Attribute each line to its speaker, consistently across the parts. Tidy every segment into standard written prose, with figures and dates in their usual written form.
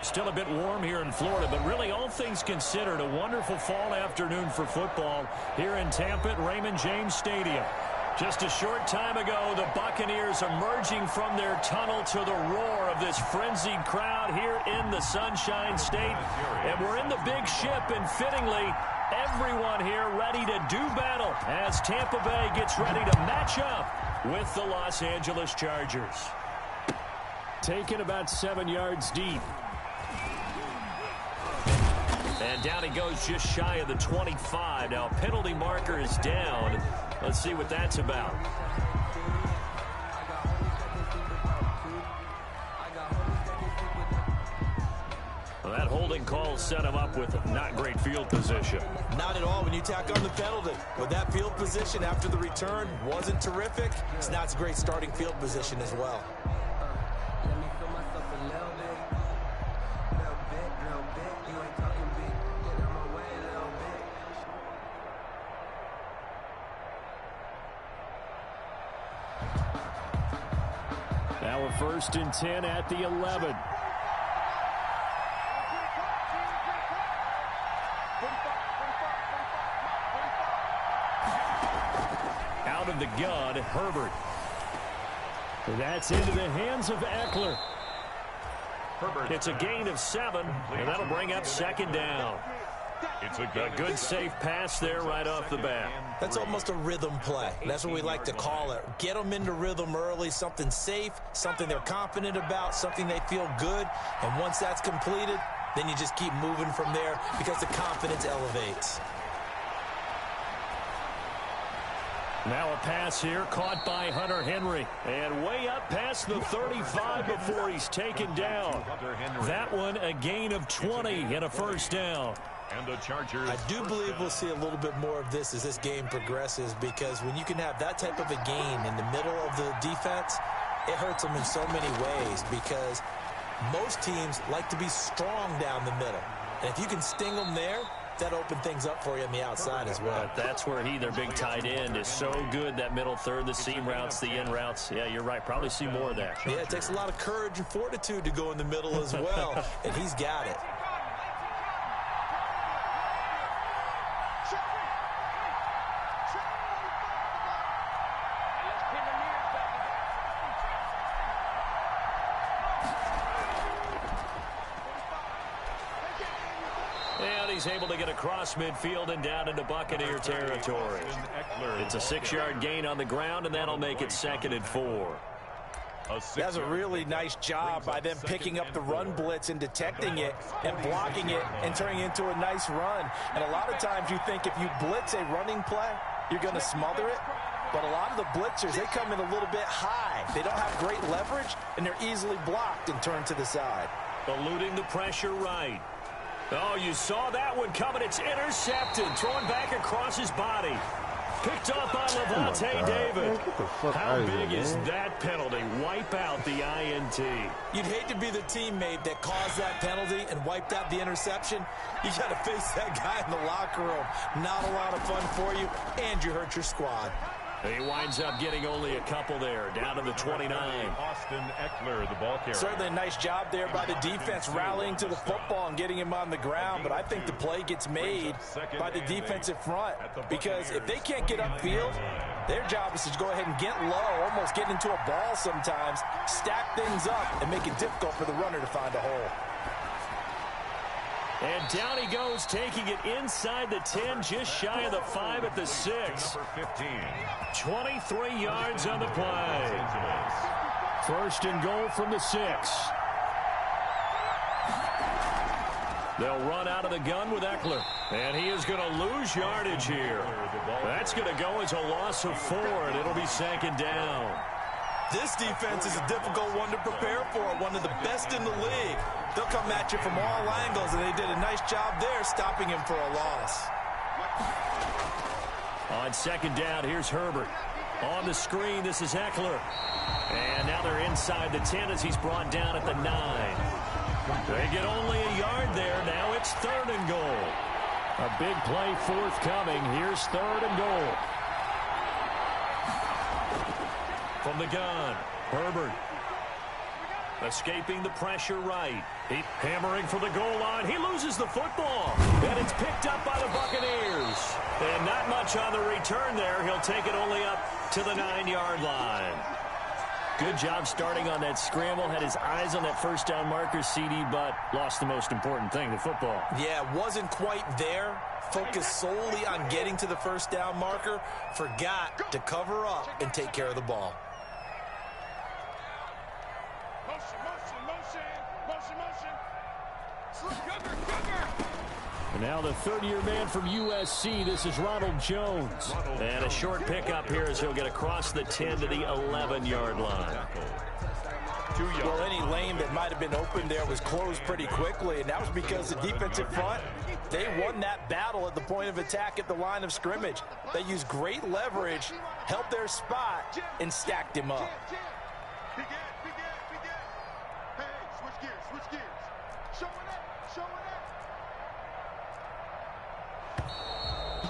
Speaker 1: Still a bit warm here in Florida, but really all things considered, a wonderful fall afternoon for football here in Tampa at Raymond James Stadium. Just a short time ago, the Buccaneers emerging from their tunnel to the roar of this frenzied crowd here in the Sunshine State. And we're in the big ship, and fittingly, everyone here ready to do battle as Tampa Bay gets ready to match up with the Los Angeles Chargers. Taken about 7 yards deep. And down he goes just shy of the 25. Now, penalty marker is down. Let's see what that's about. Well, that holding call set him up with not great field position.
Speaker 2: Not at all when you tack on the penalty. With that field position after the return wasn't terrific. It's not a great starting field position as well.
Speaker 1: Now a 1st and 10 at the 11. Out of the gun, Herbert. That's into the hands of Eckler. It's a gain of 7, and that'll bring up 2nd down. It's a good safe pass there right off the bat.
Speaker 2: That's almost a rhythm play. That's what we like to call it. Get them into rhythm early, something safe, something they're confident about, something they feel good. And once that's completed, then you just keep moving from there because the confidence elevates.
Speaker 1: Now a pass here caught by Hunter Henry. And way up past the 35 before he's taken down. That one a gain of 20 and a 1st down.
Speaker 3: And the Chargers.
Speaker 2: I do believe we'll see a little bit more of this as this game progresses, because when you can have that type of a gain in the middle of the defense, it hurts them in so many ways, because most teams like to be strong down the middle. And if you can sting them there, that opens things up for you on the outside as well.
Speaker 1: But that's where their big tight end, is so good, that middle third, the seam routes, the in routes. Yeah, you're right. Probably see more of that.
Speaker 2: Yeah, it takes a lot of courage and fortitude to go in the middle as well, and he's got it.
Speaker 1: He's able to get across midfield and down into Buccaneer territory. It's a 6-yard gain on the ground, and that'll make it 2nd and 4.
Speaker 2: That's a really nice job by them picking up the run blitz and detecting it and blocking it and turning it into a nice run. And a lot of times you think if you blitz a running play, you're going to smother it. But a lot of the blitzers, they come in a little bit high. They don't have great leverage, and they're easily blocked and turned to the side.
Speaker 1: Eluding the pressure right. Oh, you saw that one coming. It's intercepted. Thrown back across his body. Picked off by Levante David. How big is that penalty? Wipe out the INT.
Speaker 2: You'd hate to be the teammate that caused that penalty and wiped out the interception. You got to face that guy in the locker room. Not a lot of fun for you, and you hurt your squad.
Speaker 1: He winds up getting only a couple there, down to the 29.
Speaker 3: Austin Eckler, the ball carrier.
Speaker 2: Certainly a nice job there by the defense rallying to the football and getting him on the ground, but I think the play gets made by the defensive front, because if they can't get upfield, their job is to go ahead and get low, almost get into a ball sometimes, stack things up, and make it difficult for the runner to find a hole.
Speaker 1: And down he goes, taking it inside the 10, just shy of the 5 at the 6. 23 yards on the play. 1st and goal from the 6. They'll run out of the gun with Eckler. And he is going to lose yardage here. That's going to go as a loss of 4, and it'll be 2nd down.
Speaker 2: This defense is a difficult one to prepare for, one of the best in the league. They'll come at you from all angles, and they did a nice job there stopping him for a loss.
Speaker 1: On 2nd down, here's Herbert. On the screen, this is Eckler. And now they're inside the 10 as he's brought down at the 9. They get only a yard there. Now it's 3rd and goal. A big play forthcoming. Here's 3rd and goal. the gun. Herbert. Escaping the pressure right. Hammering for the goal line. He loses the football. And it's picked up by the Buccaneers. And not much on the return there. He'll take it only up to the 9-yard line. Good job starting on that scramble. Had his eyes on that first down marker, CD, but lost the most important thing, the football.
Speaker 2: Yeah, wasn't quite there. Focused solely on getting to the first down marker. Forgot to cover up and take care of the ball.
Speaker 1: And now the third-year man from USC, this is Ronald Jones. And a short pickup here as he'll get across the 10 to the 11-yard line.
Speaker 2: Well, any lane that might have been open there was closed pretty quickly, and that was because the defensive front, they won that battle at the point of attack at the line of scrimmage. They used great leverage, held their spot, and stacked him up.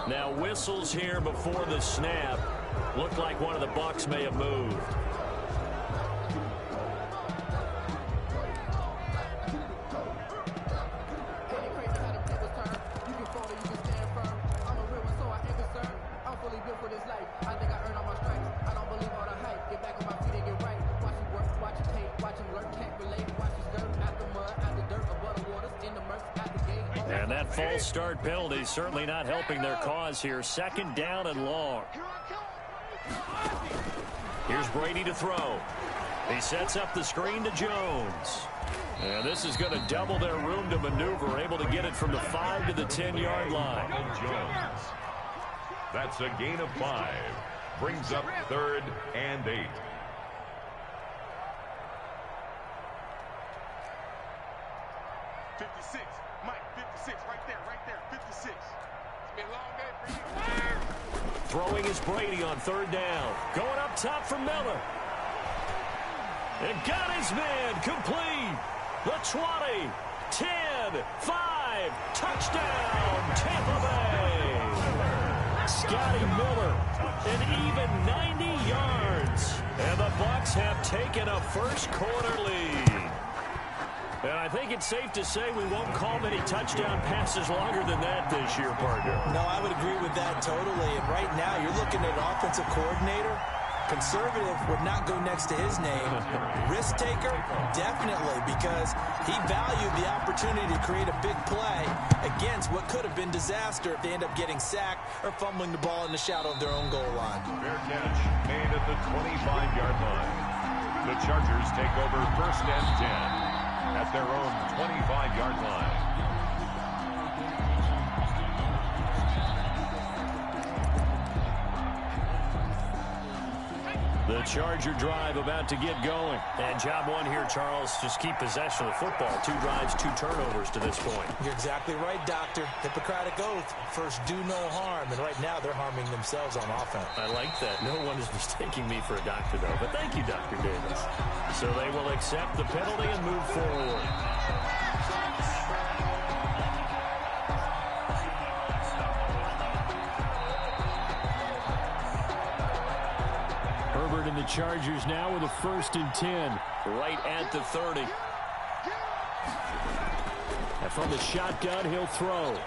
Speaker 1: Now whistles here before the snap. Looked like one of the Bucs may have moved. And that false start penalty certainly not helping their cause here. Second down and long. Here's Brady to throw. He sets up the screen to Jones. And this is going to double their room to maneuver, able to get it from the 5 to the 10-yard line.
Speaker 3: Jones. That's a gain of 5. Brings up 3rd and 8.
Speaker 1: Throwing is Brady on 3rd down. Going up top for Miller. And got his man complete. The 20, 10, 5, touchdown, Tampa Bay. Scotty Miller, an even 90 yards. And the Bucs have taken a first quarter lead. And I think it's safe to say we won't call many touchdown passes longer than that this year, partner.
Speaker 2: No, I would agree with that totally. And right now, you're looking at an offensive coordinator. Conservative would not go next to his name. Risk taker, definitely, because he valued the opportunity to create a big play against what could have been disaster if they end up getting sacked or fumbling the ball in the shadow of their own goal line.
Speaker 3: Fair catch made at the 25-yard line. The Chargers take over 1st and 10. At their own 25-yard line.
Speaker 1: The Charger drive about to get going. And job one here, Charles, just keep possession of the football. 2 drives, 2 turnovers to this point.
Speaker 2: You're exactly right, Doctor. Hippocratic oath. First, do no harm. And right now, they're harming themselves on offense.
Speaker 1: I like that. No one is mistaking me for a doctor, though. But thank you, Dr. Davis. So they will accept the penalty and move forward. Herbert and the Chargers now with a 1st and 10. Right at the 30. And from the shotgun, he'll throw.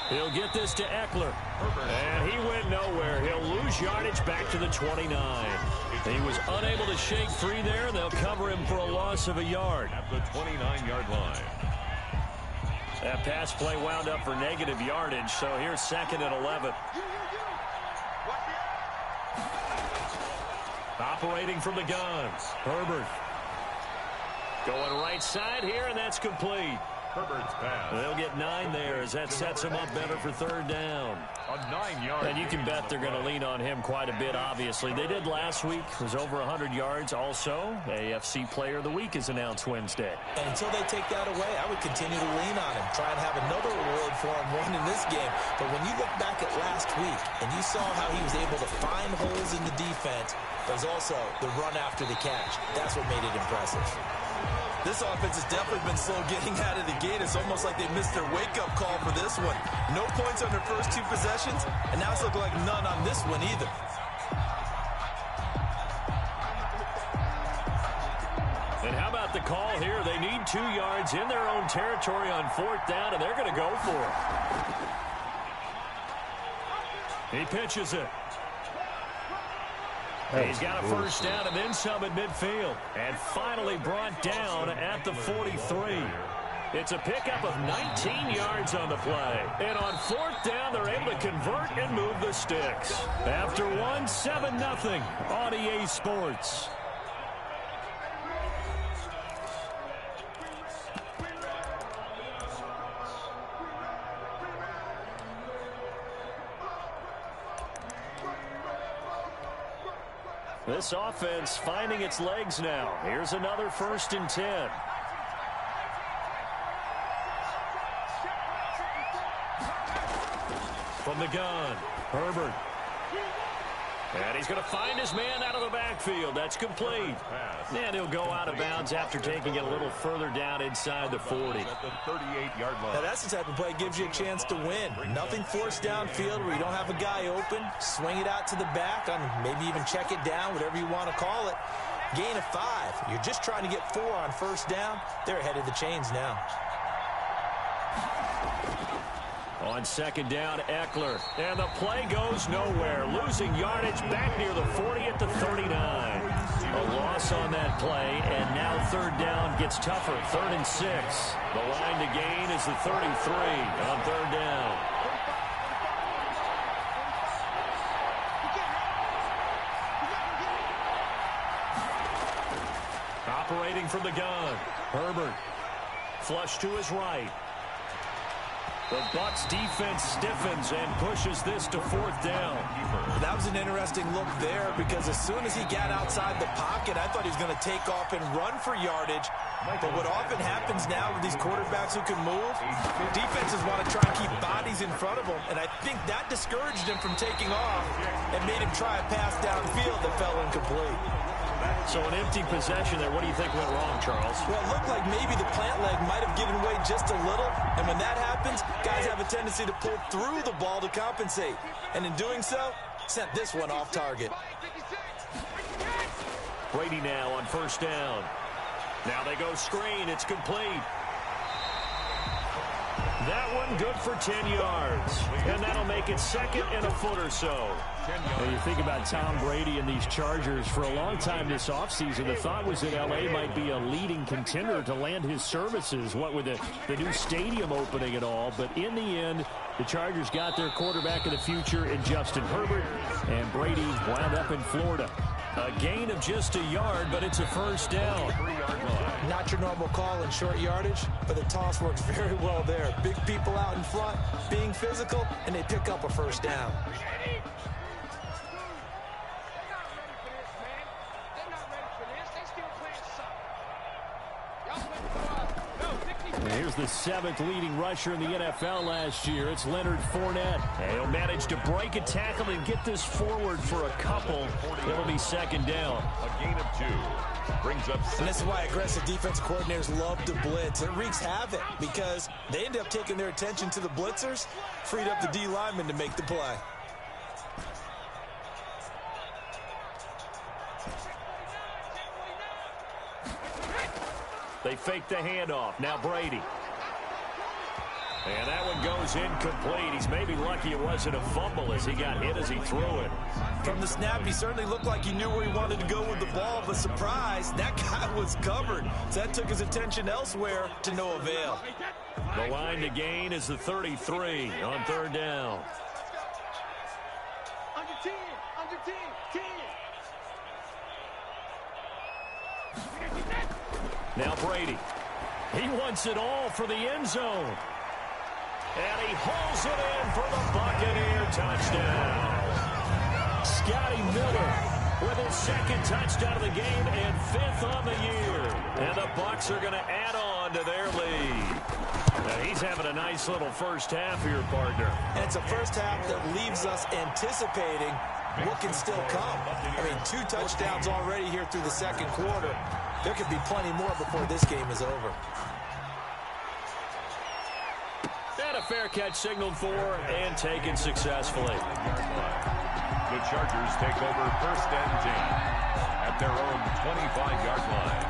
Speaker 1: He'll get this to Eckler. And he went nowhere. He'll lose yardage back to the 29. He was unable to shake free there. They'll cover him for a loss of a yard.
Speaker 3: At the 29-yard line.
Speaker 1: That pass play wound up for negative yardage, so here's 2nd and 11. Operating from the gun, Herbert. Going right side here, and that's complete.
Speaker 3: Herbert's pass.
Speaker 1: They'll get 9 there as that sets him up better for 3rd down.
Speaker 3: A 9-yard.
Speaker 1: And you can bet they're going to lean on him quite a bit, obviously. They did last week. It was over 100 yards. Also, AFC Player of the Week is announced Wednesday.
Speaker 2: And until they take that away, I would continue to lean on him. Try and have another reward for him, one in this game. But when you look back at last week, and you saw how he was able to find holes in the defense, there's also the run after the catch. That's what made it impressive. This offense has definitely been slow getting out of the gate. It's almost like they missed their wake-up call for this one. No points on their first 2 possessions, and now it's looking like none on this one either.
Speaker 1: And how about the call here? They need 2 yards in their own territory on 4th down, and they're going to go for it. He pitches it. He's got a first down and then some at midfield. And finally brought down at the 43. It's a pickup of 19 yards on the play. And on 4th down, they're able to convert and move the sticks. After 7-0 on EA Sports. This offense finding its legs now. Here's another 1st and 10. From the gun, Herbert. And he's going to find his man out of the backfield. That's complete. And he'll go out of bounds after taking it a little further down inside the 40.
Speaker 3: At the 38-yard line.
Speaker 2: Now that's the type of play that gives you a chance to win. Nothing forced downfield where you don't have a guy open. Swing it out to the back, maybe even check it down, whatever you want to call it. Gain of 5. You're just trying to get 4 on 1st down. They're ahead of the chains now.
Speaker 1: On 2nd down, Eckler. And the play goes nowhere. Losing yardage back near the 40 at the 39. A loss on that play, and now 3rd down gets tougher. 3rd and 6. The line to gain is the 33 on 3rd down. Operating from the gun, Herbert. Flush to his right. The Bucs defense stiffens and pushes this to 4th down.
Speaker 2: That was an interesting look there because as soon as he got outside the pocket, I thought he was going to take off and run for yardage. But what often happens now with these quarterbacks who can move, defenses want to try and keep bodies in front of them. And I think that discouraged him from taking off and made him try a pass downfield that fell incomplete.
Speaker 1: So an empty possession there. What do you think went wrong, Charles?
Speaker 2: Well, it looked like maybe the plant leg might have given way just a little. And when that happens, guys have a tendency to pull through the ball to compensate. And in doing so, sent this one off target.
Speaker 1: Brady now on 1st down. Now they go screen. It's complete. That one good for 10 yards. And that'll make it 2nd and a foot or so. When you think about Tom Brady and these Chargers, for a long time this offseason, the thought was that L.A. might be a leading contender to land his services, what with the new stadium opening and all. But in the end, the Chargers got their quarterback of the future in Justin Herbert, and Brady wound up in Florida. A gain of just a yard, but it's a 1st down.
Speaker 2: Not your normal call in short yardage, but the toss works very well there. Big people out in front, being physical, and they pick up a 1st down.
Speaker 1: And here's the 7th leading rusher in the NFL last year. It's Leonard Fournette. And he'll manage to break a tackle and get this forward for a couple. It'll be 2nd down.
Speaker 3: A gain of 2. Brings up 6.
Speaker 2: And this is why aggressive defensive coordinators love to blitz. It wreaks havoc because they end up taking their attention to the blitzers, freed up the D lineman to make the play.
Speaker 1: They fake the handoff. Now Brady. And that one goes incomplete. He's maybe lucky it wasn't a fumble as he got hit as he threw it.
Speaker 2: From the snap, he certainly looked like he knew where he wanted to go with the ball, but surprise, that guy was covered. So that took his attention elsewhere to no avail.
Speaker 1: The line to gain is the 33 on 3rd down.
Speaker 4: Under 10, 10.
Speaker 1: Now Brady. He wants it all for the end zone. And he hauls it in for the Buccaneer touchdown. Scotty Miller with his 2nd touchdown of the game and 5th on the year. And the Bucs are going to add on to their lead. Now he's having a nice little first half here, partner.
Speaker 2: And it's a first half that leaves us anticipating what can still come. I mean, 2 touchdowns already here through the 2nd quarter. There could be plenty more before this game is over.
Speaker 1: And a fair catch signaled for and taken successfully.
Speaker 3: The Chargers take over 1st and 10 at their own 25-yard line.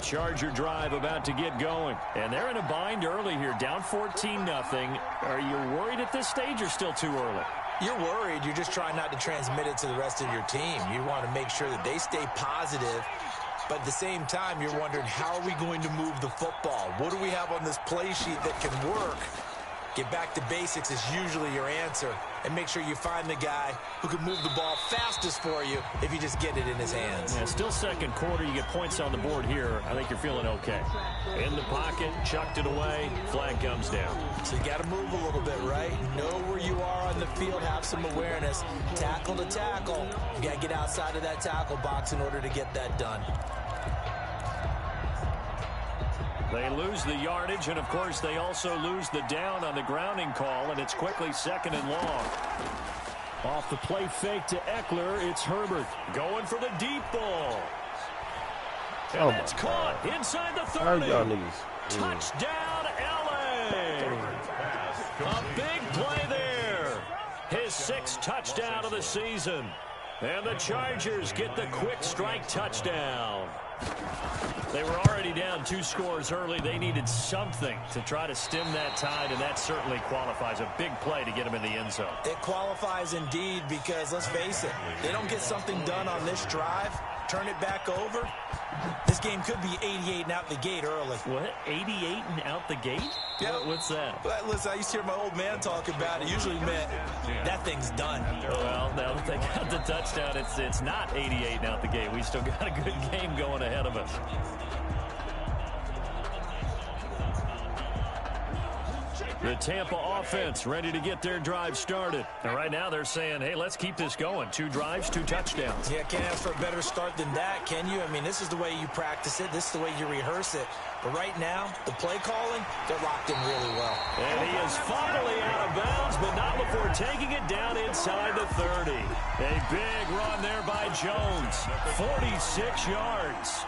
Speaker 1: Charger drive about to get going. And they're in a bind early here, down 14-0. Are you worried at this stage or still too early?
Speaker 2: You're worried. You're just trying not to transmit it to the rest of your team. You want to make sure that they stay positive. But at the same time, you're wondering, how are we going to move the football? What do we have on this play sheet that can work? Get back to basics is usually your answer. And make sure you find the guy who can move the ball fastest for you if you just get it in his hands.
Speaker 1: Yeah, still second quarter. You get points on the board here. I think you're feeling okay. In the pocket, chucked it away. Flag comes down.
Speaker 2: So you got to move a little bit, right? Know where you are on the field. Have some awareness. Tackle to tackle. You got to get outside of that tackle box in order to get that done.
Speaker 1: They lose the yardage, and, of course, they also lose the down on the grounding call, and it's quickly second and long. Off the play fake to Eckler, it's Herbert going for the deep ball. And that's caught inside the 30. Touchdown, L.A. A big play there. His 6th touchdown of the season. And the Chargers get the quick strike touchdown. They were already down 2 scores early. They needed something to try to stem that tide, and that certainly qualifies. A big play to get them in the end zone.
Speaker 2: It qualifies indeed because, let's face it, they don't get something done on this drive, turn it back over, this game could be 88 and out the gate early.
Speaker 1: What? 88 and out the gate?
Speaker 2: Yep.
Speaker 1: What's that?
Speaker 2: But listen, I used to hear my old man talk about it. Usually meant that thing's done.
Speaker 1: Well, now that they got the touchdown, it's not 88 and out the gate. We still got a good game going ahead of us. The Tampa offense ready to get their drive started. And right now they're saying, hey, let's keep this going. 2 drives, 2 touchdowns.
Speaker 2: Yeah, can't ask for a better start than that, can you? I mean, this is the way you practice it. This is the way you rehearse it. But right now, the play calling, they're locked in really well.
Speaker 1: And he is finally out of bounds, but not before taking it down inside the 30. A big run there by Jones. 46 yards.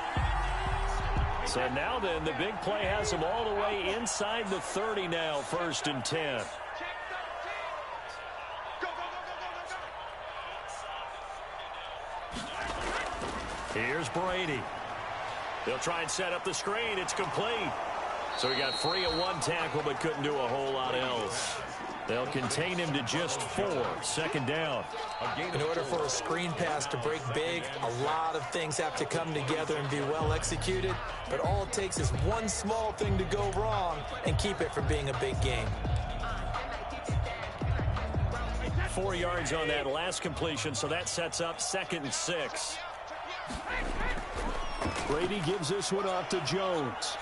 Speaker 1: So now then, the big play has him all the way inside the 30 now, 1st and 10. Here's Brady. They'll try and set up the screen. It's complete. So he got free of 1 tackle, but couldn't do a whole lot else. They'll contain him to just 4. 2nd down.
Speaker 2: In order for a screen pass to break big, a lot of things have to come together and be well executed. But all it takes is one small thing to go wrong and keep it from being a big game.
Speaker 1: 4 yards on that last completion, so that sets up 2nd and 6. Brady gives this one off to Jones.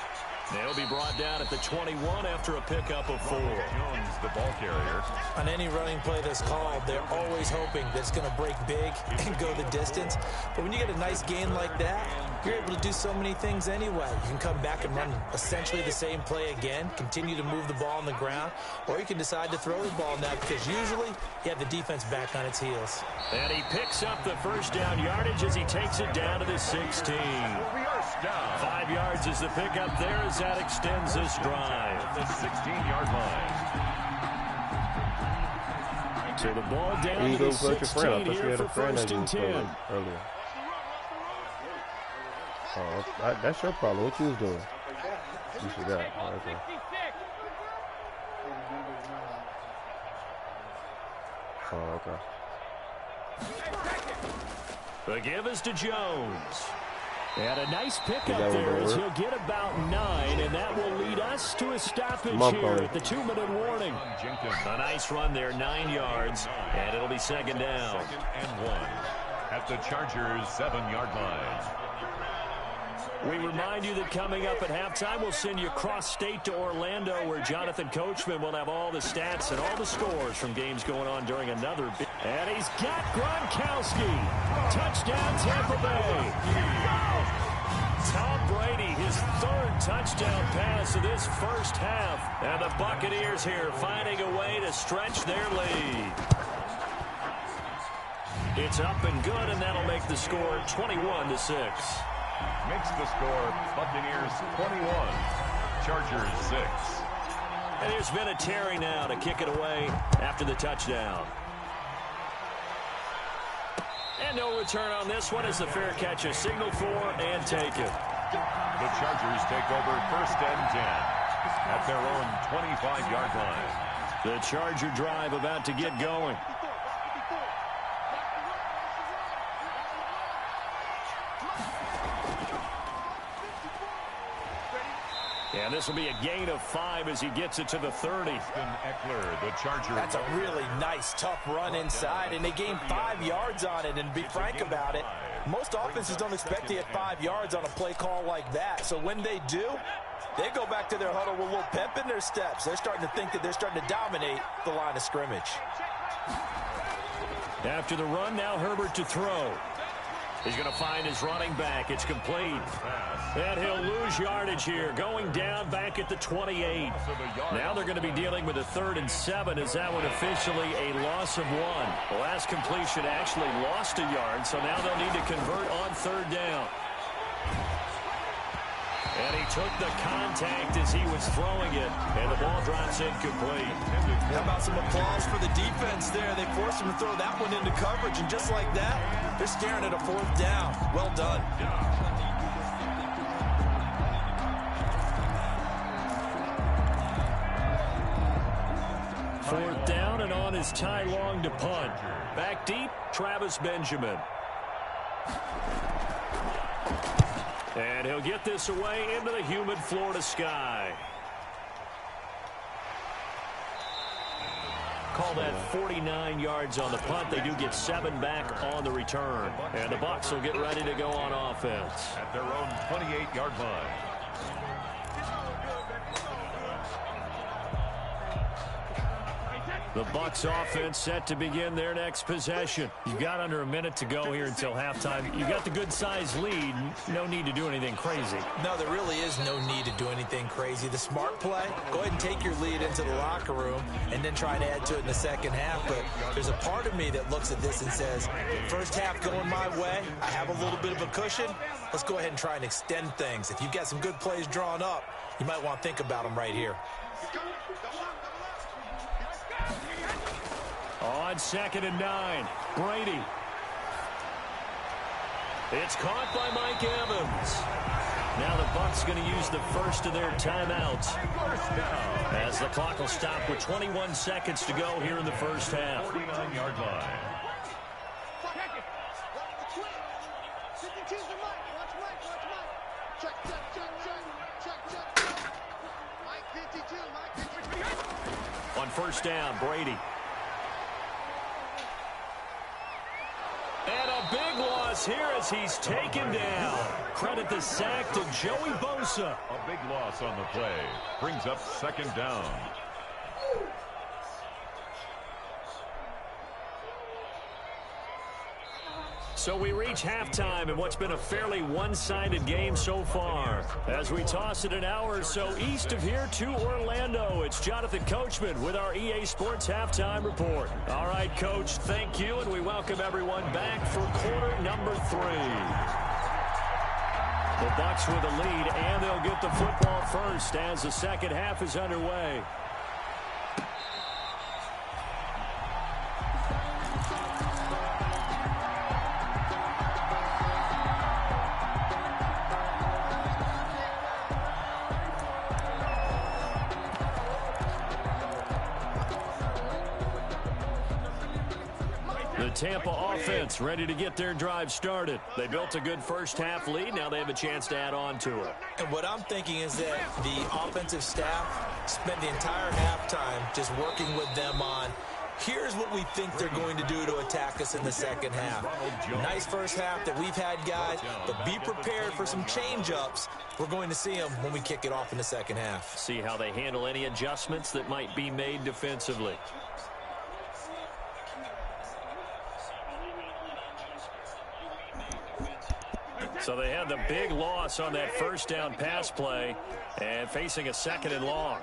Speaker 1: They'll be brought down at the 21 after a pickup of 4.
Speaker 3: Jones, the ball carrier.
Speaker 2: On any running play that's called, they're always hoping that it's going to break big and go the distance. But when you get a nice gain like that, you're able to do so many things anyway. You can come back and run essentially the same play again, continue to move the ball on the ground, or you can decide to throw the ball now because usually you have the defense back on its heels.
Speaker 1: And he picks up the 1st down yardage as he takes it down to the 16. 5 yards is the pickup there as that extends this drive.
Speaker 3: The 16-yard line.
Speaker 1: So the ball down to the 16 here for 1st and 10.
Speaker 5: Earlier. Oh, that's your problem. What you was doing? You forgot. Oh, okay. Oh, okay.
Speaker 1: The give is to Jones. And a nice pickup there as he'll get about 9, and that will lead us to a stoppage here at the 2-minute warning. A nice run there, 9 yards, and it'll be 2nd down.
Speaker 3: 2nd and 1 at the Chargers' 7-yard line.
Speaker 1: We remind you that coming up at halftime, we'll send you cross-state to Orlando, where Jonathan Coachman will have all the stats and all the scores from games going on during another. And he's got Gronkowski. Touchdown, Tampa Bay. Tom Brady, his 3rd touchdown pass of this 1st half. And the Buccaneers here finding a way to stretch their lead. It's up and good, and that'll make the score 21-6.
Speaker 3: Makes the score Buccaneers 21, Chargers 6.
Speaker 1: And there's Vinatieri now to kick it away after the touchdown. And no return on this one as the fair catch is signaled for and taken.
Speaker 3: The Chargers take over 1st and 10 at their own 25-yard line.
Speaker 1: The Charger drive about to get going. And this will be a gain of 5 as he gets it to the 30.
Speaker 3: Eckler, the Charger.
Speaker 2: That's a really nice, tough run inside, and they gained 5 yards on it. And to be frank about it, most offenses don't expect to get 5 yards on a play call like that. So when they do, they go back to their huddle with a little pep in their steps. They're starting to think that they're starting to dominate the line of scrimmage.
Speaker 1: After the run, now Herbert to throw. He's going to find his running back. It's complete. And he'll lose yardage here, going down back at the 28. Now they're going to be dealing with a 3rd and 7 as that one officially a loss of 1. The last completion actually lost a yard, so now they'll need to convert on 3rd down. And he took the contact as he was throwing it, and the ball drops incomplete.
Speaker 2: How about some applause for the defense there? They forced him to throw that one into coverage, and just like that, they're staring at a 4th down. Well done.
Speaker 1: Fourth down, and on is Ty Long to punt. Back deep, Travis Benjamin. And he'll get this away into the humid Florida sky. Call that 49 yards on the punt. They do get 7 back on the return. And the Bucs will get ready to go on offense.
Speaker 3: At their own 28-yard line.
Speaker 1: The Bucs offense set to begin their next possession. You've got under a minute to go here until halftime. You've got the good-sized lead. No need to do anything crazy.
Speaker 2: No, there really is no need to do anything crazy. The smart play, go ahead and take your lead into the locker room and then try to add to it in the second half. But there's a part of me that looks at this and says, first half going my way, I have a little bit of a cushion. Let's go ahead and try and extend things. If you've got some good plays drawn up, you might want to think about them right here.
Speaker 1: On 2nd and 9, Brady. It's caught by Mike Evans. Now the Bucs going to use the first of their timeouts as the clock will stop with 21 seconds to go here in the first half.
Speaker 3: 49-yard line.
Speaker 1: On first down, Brady. And a big loss here as he's taken down. Credit the sack to Joey Bosa.
Speaker 3: A big loss on the play. Brings up 2nd down.
Speaker 1: So we reach halftime in what's been a fairly one-sided game so far. As we toss it an hour or so east of here to Orlando, it's Jonathan Coachman with our EA Sports Halftime Report. All right, Coach, thank you, and we welcome everyone back for quarter number 3. The Bucs with a lead, and they'll get the football first as the second half is underway. Tampa offense ready to get their drive started. They built a good first half lead. Now they have a chance to add on to it.
Speaker 2: And what I'm thinking is that the offensive staff spent the entire halftime just working with them on, here's what we think they're going to do to attack us in the second half. Nice first half that we've had, guys, but be prepared for some change-ups. We're going to see them when we kick it off in the second half.
Speaker 1: See how they handle any adjustments that might be made defensively. So they had the big loss on that first down pass play and facing a 2nd and long.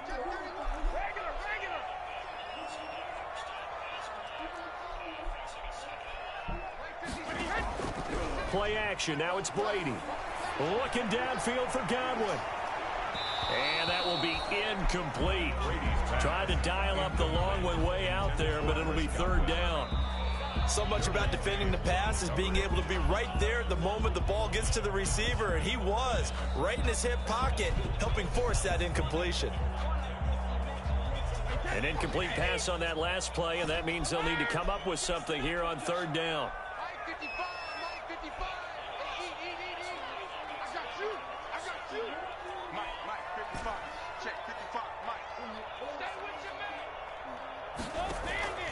Speaker 1: Play action. Now it's Brady. Looking downfield for Godwin. And that will be incomplete. Tried to dial up the long one way out there, but it'll be 3rd down.
Speaker 2: So much about defending the pass is being able to be right there at the moment the ball gets to the receiver, and he was right in his hip pocket, helping force that incompletion.
Speaker 1: An incomplete pass on that last play, and that means they'll need to come up with something here on third down.
Speaker 4: Mike 55, Mike 55. I got you. Mike 55. Check 55, Mike. Stay with your man. Don't stand it.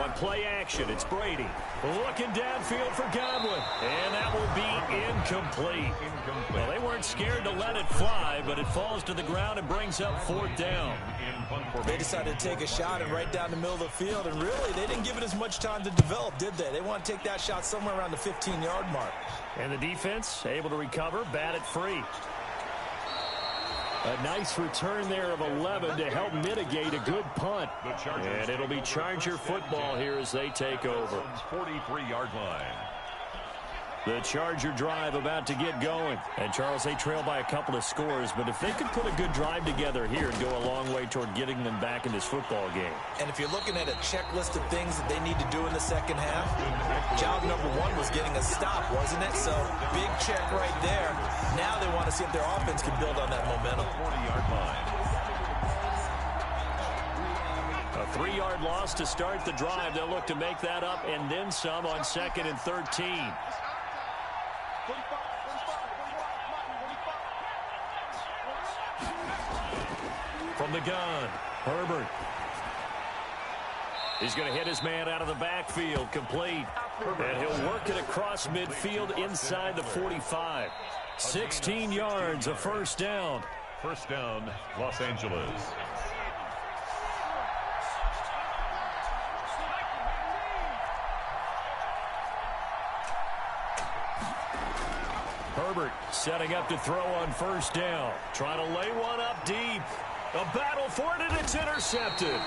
Speaker 1: On play action, it's Brady. Looking downfield for Godwin. And that will be incomplete. Well, they weren't scared to let it fly, but it falls to the ground and brings up fourth down.
Speaker 2: They decided to take a shot and right down the middle of the field, and really, they didn't give it as much time to develop, did they? They want to take that shot somewhere around the 15-yard mark.
Speaker 1: And the defense able to recover, bat it free. A nice return there of 11 to help mitigate a good punt. And it'll be Charger football here as they take over.
Speaker 3: 43-yard line.
Speaker 1: The Charger drive about to get going. And, Charles, they trail by a couple of scores, but if they could put a good drive together here, it'd go a long way toward getting them back in this football game.
Speaker 2: And if you're looking at a checklist of things that they need to do in the second half, job number one was getting a stop, wasn't it? So, big check right there. Now they want to see if their offense can build on that momentum.
Speaker 3: 40-yard line.
Speaker 1: A 3-yard loss to start the drive. They'll look to make that up and then some on 2nd and 13. From the gun, Herbert. He's going to hit his man out of the backfield, complete. And he'll work it across midfield inside the 45. 16 yards, a first down.
Speaker 3: First down, Los Angeles.
Speaker 1: Herbert setting up to throw on first down. Trying to lay one up deep. A battle for it, and it's intercepted.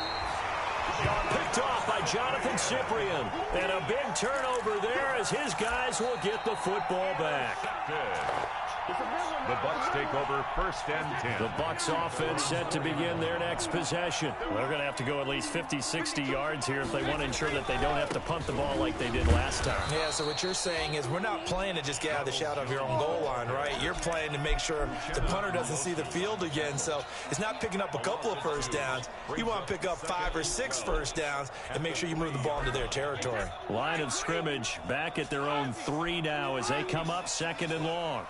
Speaker 1: Picked off by Jonathan Cyprien. And a big turnover there as his guys will get the football back.
Speaker 3: Good. The Bucs take over first and 10.
Speaker 1: The Bucs offense set to begin their next possession. They're going to have to go at least 50, 60 yards here if they want to ensure that they don't have to punt the ball like they did last time.
Speaker 2: Yeah, so what you're saying is we're not playing to just get out of the shadow of your own goal line, right? You're playing to make sure the punter doesn't see the field again. So it's not picking up a couple of first downs. You want to pick up 5 or 6 first downs and make sure you move the ball into their territory.
Speaker 1: Line of scrimmage back at their own 3 now as they come up 2nd and long.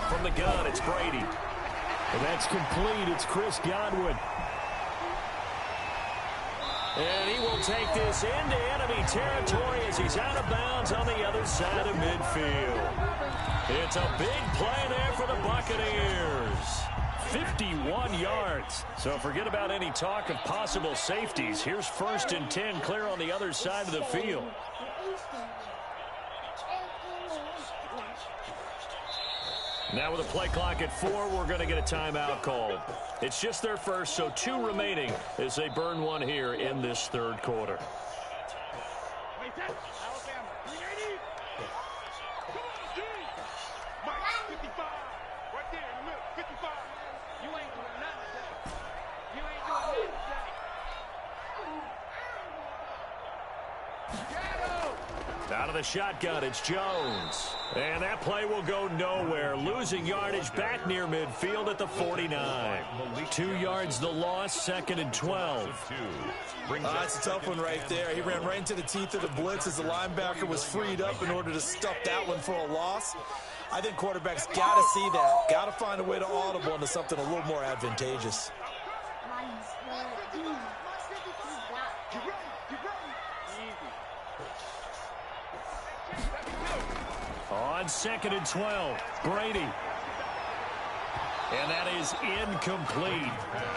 Speaker 1: From the gun, it's Brady. And that's complete. It's Chris Godwin. And he will take this into enemy territory as he's out of bounds on the other side of midfield. It's a big play there for the Buccaneers. 51 yards. So forget about any talk of possible safeties. Here's 1st and 10 clear on the other side of the field. Now with a play clock at 4, we're going to get a timeout called. It's just their first, so 2 remaining as they burn one here in this 3rd quarter. Out of the shotgun, it's Jones. And that play will go nowhere. Losing yardage back near midfield at the 49. 2 yards the loss, 2nd and 12.
Speaker 2: That's a tough one right there. He ran right into the teeth of the blitz as the linebacker was freed up in order to stuff that one for a loss. I think quarterbacks got to see that. Got to find a way to audible into something a little more advantageous.
Speaker 1: On 2nd and 12, Brady. And that is incomplete.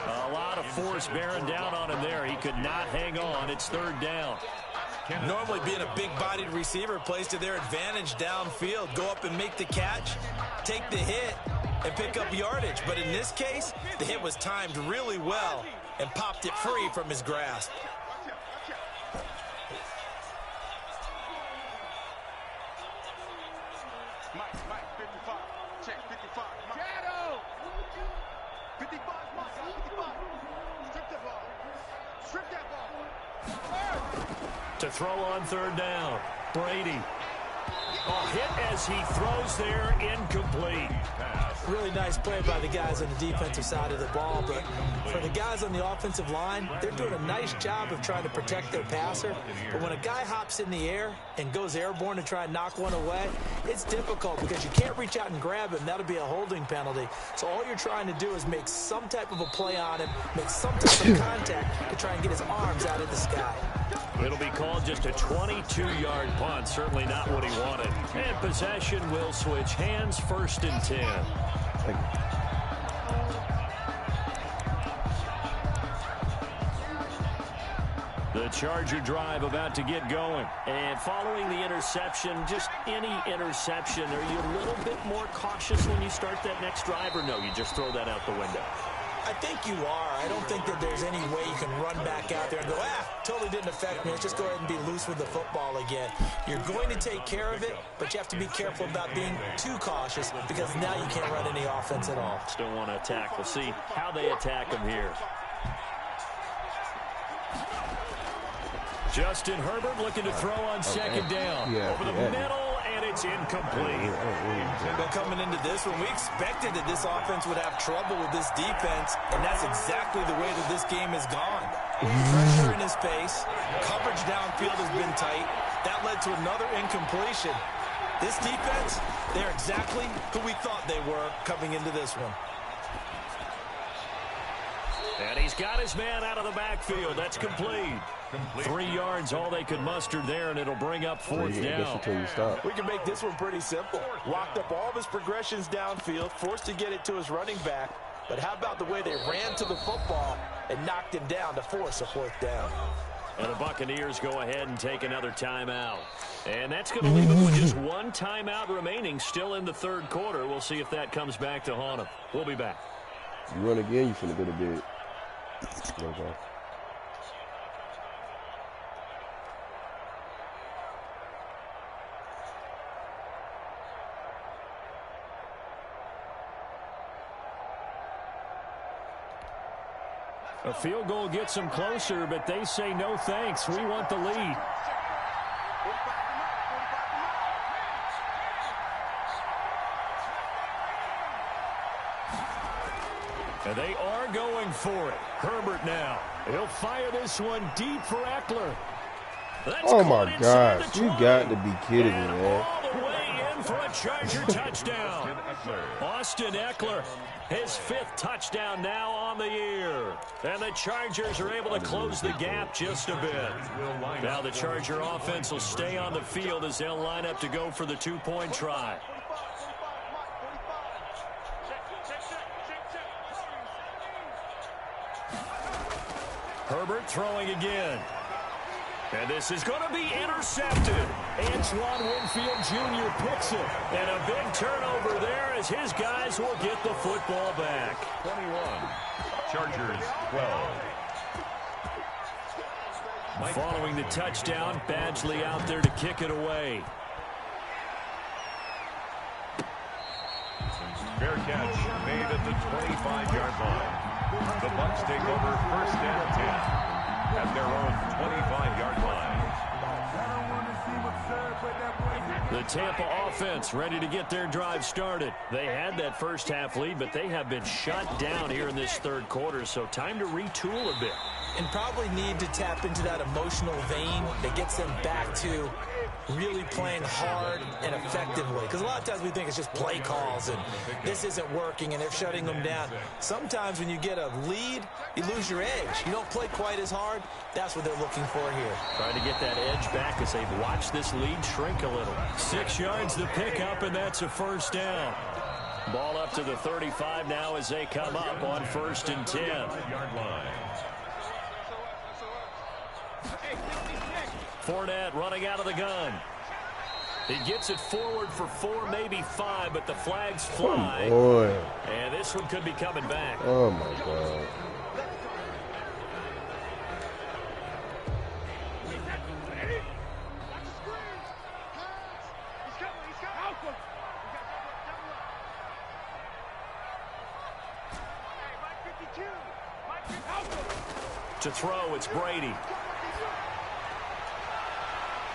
Speaker 1: A lot of force bearing down on him there. He could not hang on. It's 3rd down.
Speaker 2: Normally being a big-bodied receiver plays to their advantage downfield. Go up and make the catch, take the hit, and pick up yardage. But in this case, the hit was timed really well and popped it free from his grasp.
Speaker 4: Mike 55.
Speaker 1: To throw on third down. Brady. Hit as he throws there, incomplete.
Speaker 2: Really nice play by the guys on the defensive side of the ball, but for the guys on the offensive line, they're doing a nice job of trying to protect their passer. But when a guy hops in the air and goes airborne to try and knock one away, it's difficult because you can't reach out and grab him. That'll be a holding penalty. So all you're trying to do is make some type of a play on him, make some type of contact to try and get his arms out of the sky.
Speaker 1: It'll be called just a 22-yard punt. Certainly not what he wanted. And possession will switch hands, 1st and 10. The Charger drive about to get going. And following the interception, just any interception, are you a little bit more cautious when you start that next drive, or no, you just throw that out the window?
Speaker 2: I think you are. I don't think that there's any way you can run back out there and go, totally didn't affect me. Let's just go ahead and be loose with the football again. You're going to take care of it, but you have to be careful about being too cautious because now you can't run any offense at all.
Speaker 1: Still want to attack. We'll see how they attack him here. Justin Herbert looking to throw on second down. Over the middle, and it's incomplete.
Speaker 2: But coming into this one, we expected that this offense would have trouble with this defense, and that's exactly the way that this game has gone. Pressure in his face, coverage downfield has been tight. That led to another incompletion. This defense, they're exactly who we thought they were coming into this one.
Speaker 1: And he's got his man out of the backfield. That's complete. 3 yards, all they could muster there, and it'll bring up 4th down.
Speaker 2: We can make this one pretty simple. Locked up all of his progressions downfield, forced to get it to his running back. But how about the way they ran to the football and knocked him down to force a 4th down?
Speaker 1: And the Buccaneers go ahead and take another timeout. And that's going to leave them with just 1 timeout remaining still in the 3rd quarter. We'll see if that comes back to haunt them. We'll be back.
Speaker 5: You run again, you finna go to bed. Okay.
Speaker 1: A field goal gets them closer, but they say no thanks. We want the lead. And they are going for it. Herbert now. He'll fire this one deep for Eckler.
Speaker 5: Oh my gosh, you got to be kidding me, man.
Speaker 1: All the way in for a Charger touchdown. Austin Eckler, his 5th touchdown now on the year. And the Chargers are able to close the gap just a bit. Now the Charger offense will stay on the field as they'll line up to go for the 2-point try. Herbert throwing again. And this is going to be intercepted. Antoine Winfield Jr. picks it. And a big turnover there as his guys will get the football back.
Speaker 3: 21. Chargers 12.
Speaker 1: Following the touchdown, Badgley out there to kick it away.
Speaker 3: Fair catch made at the 25-yard line. The Bucs take over 1st and 10 at their own 25-yard line.
Speaker 1: The Tampa offense ready to get their drive started. They had that first half lead, but they have been shut down here in this 3rd quarter, so time to retool a bit.
Speaker 2: And probably need to tap into that emotional vein that gets them back to really playing hard and effectively. Because a lot of times we think it's just play calls and this isn't working and they're shutting them down. Sometimes when you get a lead, you lose your edge. You don't play quite as hard. That's what they're looking for here.
Speaker 1: Trying to get that edge back as they've watched this lead shrink a little. 6 yards the pickup, and that's a 1st down. Ball up to the 35 now as they come up on 1st and 10. Fournette running out of the gun. He gets it forward for 4, maybe 5, but the flags fly.
Speaker 5: Oh boy.
Speaker 1: And this one could be coming back.
Speaker 5: Oh my God.
Speaker 1: To throw, it's Brady.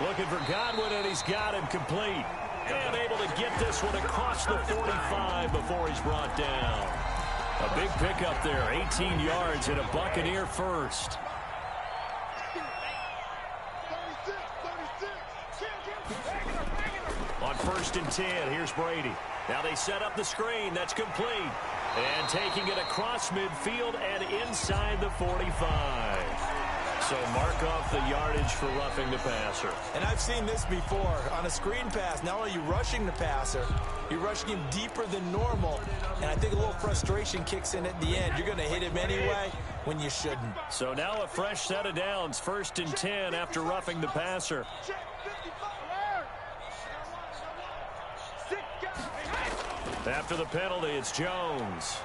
Speaker 1: Looking for Godwin, and he's got him complete. And able to get this one across the 45 before he's brought down. A big pickup there, 18 yards and a Buccaneer first. On 1st and 10, here's Brady. Now they set up the screen. That's complete. And taking it across midfield and inside the 45. So mark off the yardage for roughing the passer.
Speaker 2: And I've seen this before. On a screen pass, not only are you rushing the passer, you're rushing him deeper than normal. And I think a little frustration kicks in at the end. You're going to hit him anyway when you shouldn't.
Speaker 1: So now a fresh set of downs. 1st and 10 after roughing the passer. After the penalty, it's Jones.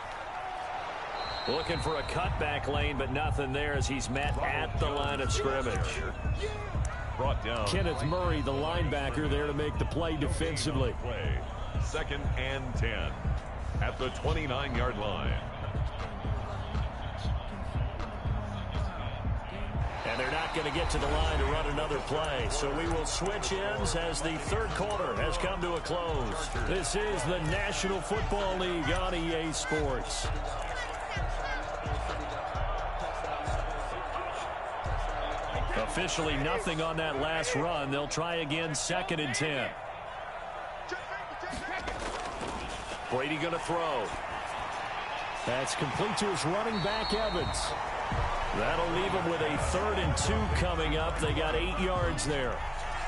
Speaker 1: Looking for a cutback lane, but nothing there as he's met at the line of scrimmage.
Speaker 3: Brought down.
Speaker 1: Kenneth Murray, the linebacker, there to make the play defensively.
Speaker 3: 2nd and 10 at the 29-yard line.
Speaker 1: And they're not going to get to the line to run another play. So we will switch ends as the 3rd quarter has come to a close. This is the National Football League on EA Sports. Officially nothing on that last run. They'll try again 2nd and 10. Brady going to throw. That's complete to his running back, Evans. That'll leave him with a 3rd and 2 coming up. They got 8 yards there.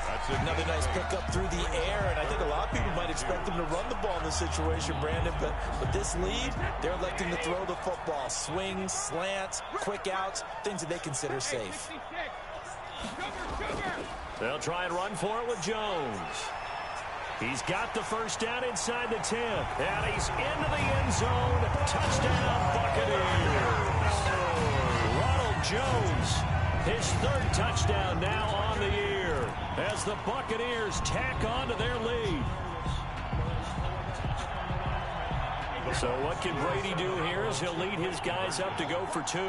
Speaker 2: That's another nice pickup through the air, and I think a lot of people might expect them to run the ball in this situation, Brandon, but with this lead, they're electing to throw the football. Swings, slants, quick outs, things that they consider safe.
Speaker 1: They'll try and run for it with Jones. He's got the first down inside the 10. And he's into the end zone. Touchdown, Buccaneers. Ronald Jones, his 3rd touchdown now on the year as the Buccaneers tack on to their lead. So what can Brady do here is he'll lead his guys up to go for 2.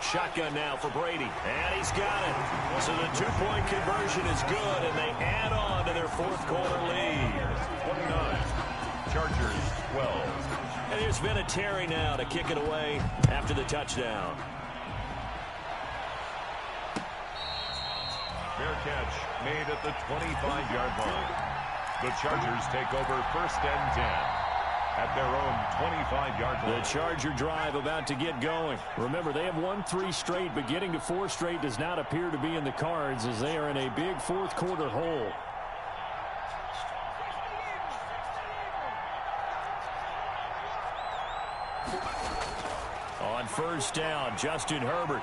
Speaker 1: Shotgun now for Brady, and he's got it. So the 2-point conversion is good, and they add on to their 4th quarter lead.
Speaker 3: 29, Chargers 12.
Speaker 1: And there's Vinatieri now to kick it away after the touchdown.
Speaker 3: Fair catch made at the 25-yard line. The Chargers take over 1st and 10. At their own 25-yard line.
Speaker 1: The Charger drive about to get going. Remember, they have won 3 straight, but getting to 4 straight does not appear to be in the cards as they are in a big 4th quarter hole. On 1st down, Justin Herbert.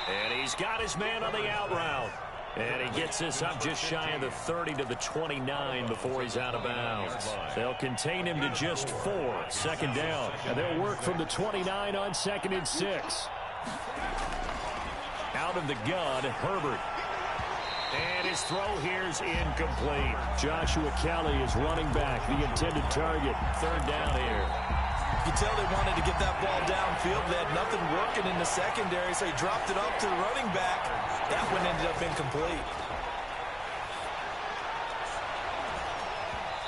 Speaker 1: And he's got his man on the out route. And he gets this up just shy of the 30 to the 29 before he's out of bounds. They'll contain him to just 4. 2nd down. And they'll work from the 29 on 2nd and 6. Out of the gun, Herbert. And his throw here is incomplete. Joshua Kelly is running back, the intended target. 3rd down here.
Speaker 2: You can tell they wanted to get that ball downfield. They had nothing working in the secondary, so he dropped it up to the running back. That one ended up incomplete.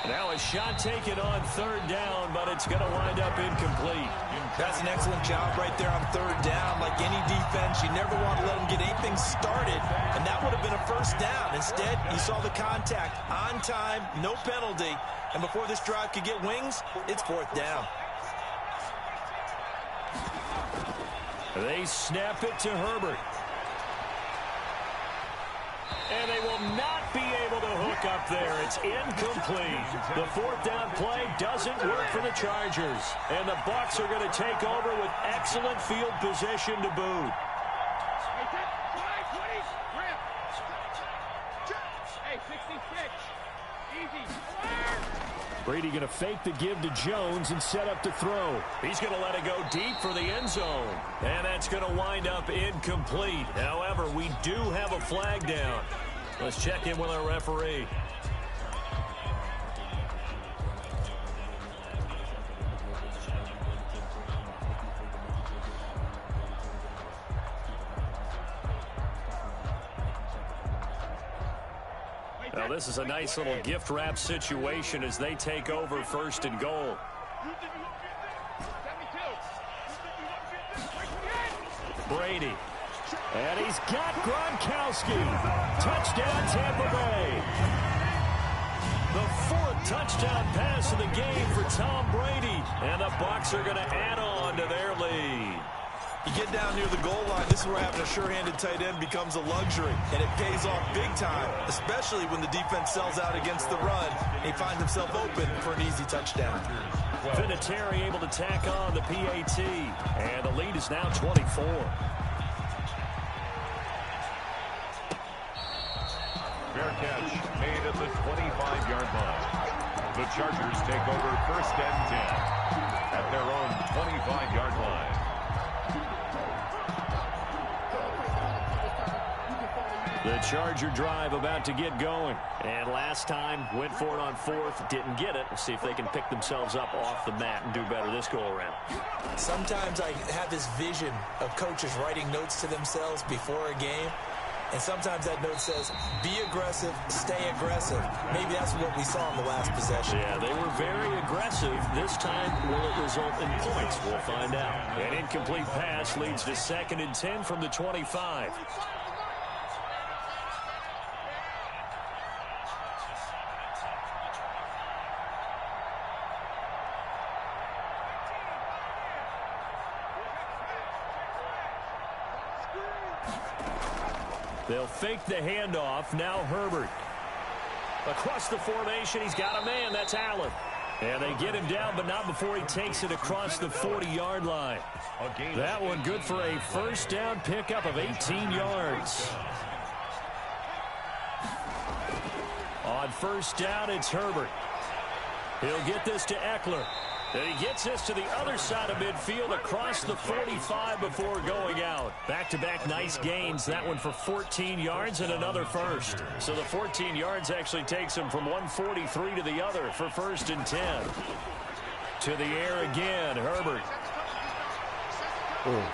Speaker 1: Now a shot taken on 3rd down, but it's going to wind up incomplete.
Speaker 2: That's an excellent job right there on 3rd down. Like any defense, you never want to let them get anything started, and that would have been a 1st down. Instead, you saw the contact on time, no penalty, and before this drive could get wings, it's 4th down.
Speaker 1: They snap it to Herbert. And they will not be able to hook up there. It's incomplete. The 4th down play doesn't work for the Chargers. And the Bucs are going to take over with excellent field position to boot. Brady going to fake the give to Jones and set up to throw. He's going to let it go deep for the end zone. And that's going to wind up incomplete. However, we do have a flag down. Let's check in with our referee. Well, this is a nice little gift wrap situation as they take over 1st and goal. Brady. And he's got Gronkowski. Touchdown, Tampa Bay. The 4th touchdown pass of the game for Tom Brady. And the Bucs are going to add on to their lead.
Speaker 2: You get down near the goal line, this is where having a sure-handed tight end becomes a luxury. And it pays off big time, especially when the defense sells out against the run. And he finds himself open for an easy touchdown.
Speaker 1: Vinatieri able to tack on the PAT. And the lead is now 24.
Speaker 3: Fair catch made at the 25-yard line. The Chargers take over 1st and 10 at their own 25-yard line.
Speaker 1: The Charger drive about to get going. And last time, went for it on 4th, didn't get it. We'll see if they can pick themselves up off the mat and do better this go-around.
Speaker 2: Sometimes I have this vision of coaches writing notes to themselves before a game. And sometimes that note says, be aggressive, stay aggressive. Maybe that's what we saw in the last possession.
Speaker 1: Yeah, they were very aggressive. This time, will it result in points? We'll find out. An incomplete pass leads to 2nd and 10 from the 25. They'll fake the handoff. Now Herbert. Across the formation, he's got a man. That's Allen. And they get him down, but not before he takes it across the 40-yard line. That one good for a 1st down pickup of 18 yards. On 1st down, it's Herbert. He'll get this to Eckler. And he gets this to the other side of midfield across the 45 before going out. Back-to-back nice gains. That one for 14 yards and another 1st. So the 14 yards actually takes him from 143 to the other for 1st and 10. To the air again, Herbert.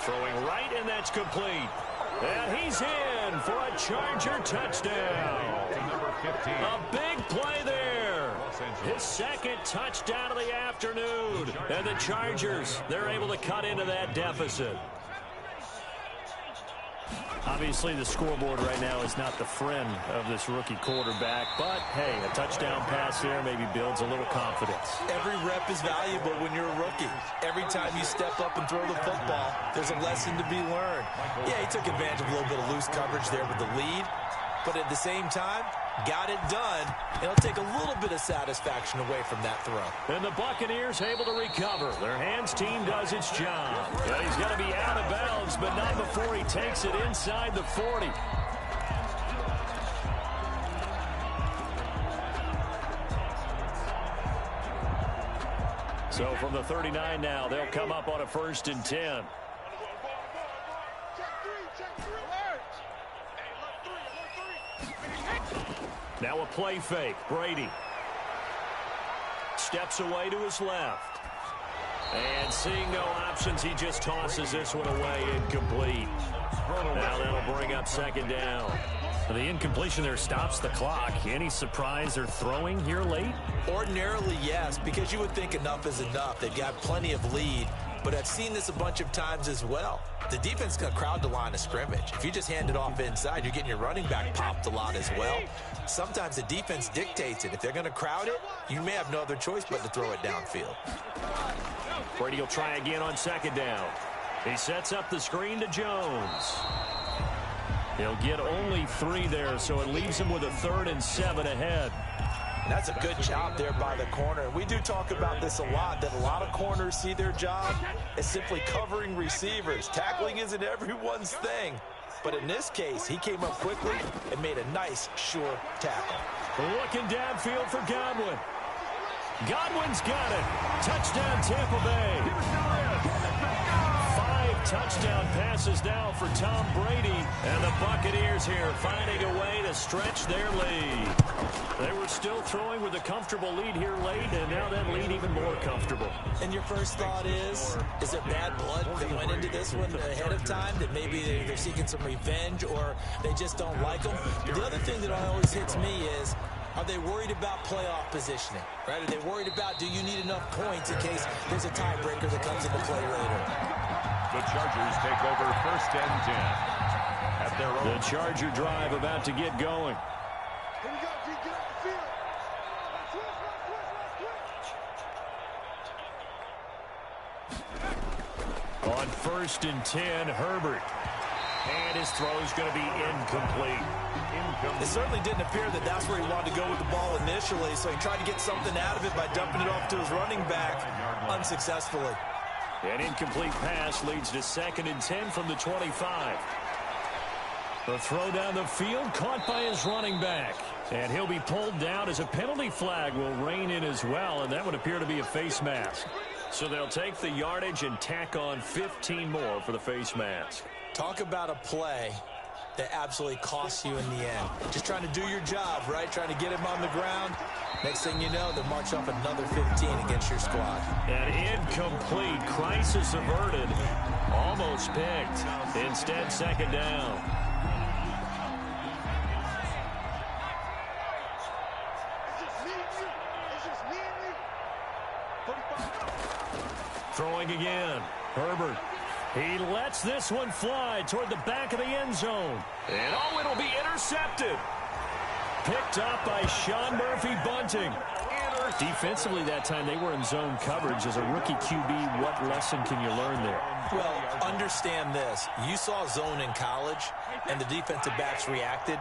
Speaker 1: Throwing right, and that's complete. And he's in for a Charger touchdown. A big play there. His 2nd touchdown of the afternoon. And the Chargers, they're able to cut into that deficit. Obviously, the scoreboard right now is not the friend of this rookie quarterback. But, hey, a touchdown pass there maybe builds a little confidence.
Speaker 2: Every rep is valuable when you're a rookie. Every time you step up and throw the football, there's a lesson to be learned. Yeah, he took advantage of a little bit of loose coverage there with the lead. But at the same time, got it done. It'll take a little bit of satisfaction away from that throw.
Speaker 1: And the Buccaneers able to recover. Their hands team does its job. Yeah, he's going to be out of bounds, but not before he takes it inside the 40. So from the 39 now, they'll come up on a 1st and 10. Now a play fake. Brady steps away to his left. And seeing no options, he just tosses this one away, incomplete. Now that'll bring up 2nd down. The incompletion there stops the clock. Any surprise they're throwing here late?
Speaker 2: Ordinarily, yes, because you would think enough is enough. They've got plenty of lead. But I've seen this a bunch of times as well. The defense can crowd the line of scrimmage. If you just hand it off inside, you're getting your running back popped a lot as well. Sometimes the defense dictates it. If they're going to crowd it, you may have no other choice but to throw it downfield.
Speaker 1: Brady will try again on 2nd down. He sets up the screen to Jones. He'll get only 3 there, so it leaves him with a 3rd and 7 ahead.
Speaker 2: And that's a good job there by the corner. We do talk about this a lot, that a lot of corners see their job as simply covering receivers. Tackling isn't everyone's thing. But in this case, he came up quickly and made a nice, sure tackle.
Speaker 1: Looking downfield for Godwin. Godwin's got it. Touchdown, Tampa Bay. 5 touchdown passes now for Tom Brady. And the Buccaneers here finding a way to stretch their lead. They were still throwing with a comfortable lead here late, and now that lead even more comfortable.
Speaker 2: And your first thought is there bad blood that went into this one ahead of time, that maybe they're seeking some revenge or they just don't like them. But the other thing that always hits me is, are they worried about playoff positioning, right? Are they worried about, do you need enough points in case there's a tiebreaker that comes into play later?
Speaker 3: The Chargers take over 1st and 10 at their own.
Speaker 1: The Charger drive about to get going.
Speaker 4: Here we go, G. Get off the field.
Speaker 1: On 1st and 10, Herbert. And his throw's going to be incomplete.
Speaker 2: It certainly didn't appear that that's where he wanted to go with the ball initially, so he tried to get something out of it by dumping it off to his running back unsuccessfully.
Speaker 1: An incomplete pass leads to 2nd and 10 from the 25. The throw down the field caught by his running back. And he'll be pulled down as a penalty flag will rein in as well, and that would appear to be a face mask. So they'll take the yardage and tack on 15 more for the face mask.
Speaker 2: Talk about a play that absolutely costs you in the end. Just trying to do your job, right? Trying to get him on the ground. Next thing you know, they'll march up another 15 against your squad.
Speaker 1: An incomplete, crisis averted, almost picked. Instead, 2nd down. Throwing again. Herbert. He lets this one fly toward the back of the end zone. And oh, it'll be intercepted. Picked up by Sean Murphy-Bunting. Defensively that time, they were in zone coverage. As a rookie QB, what lesson can you learn there?
Speaker 2: Well, understand this. You saw zone in college, and the defensive backs reacted,